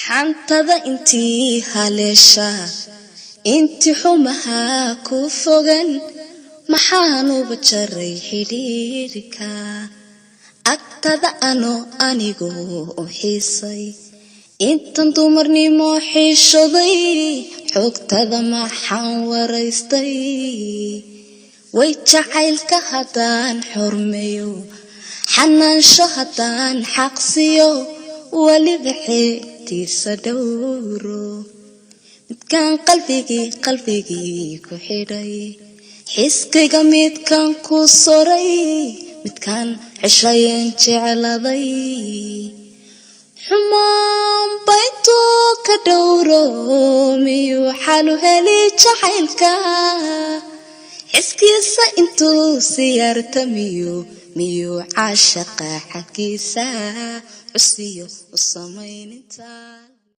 xantada intii haleesha intii xumaha ku fogan maxaanu bajaray xiriirka agtada anigu u xiisay intan dumarnimo xiishoday xogtada maxaan waraystay way jacaylka haddaan xurmeeyo xanaansho haddaan xaqsiyo waliba xeetiisa dhowro midkaan qalbigii ku xidhay xiskayga midkaan ku soray midkaan ceshayen jecladay xumaan baytuu ka dhowro miyuu xalu heli jacaylka xiskiisa intuu siyaarta miyuu caashaqa xaggiisa cusiyo u samayninta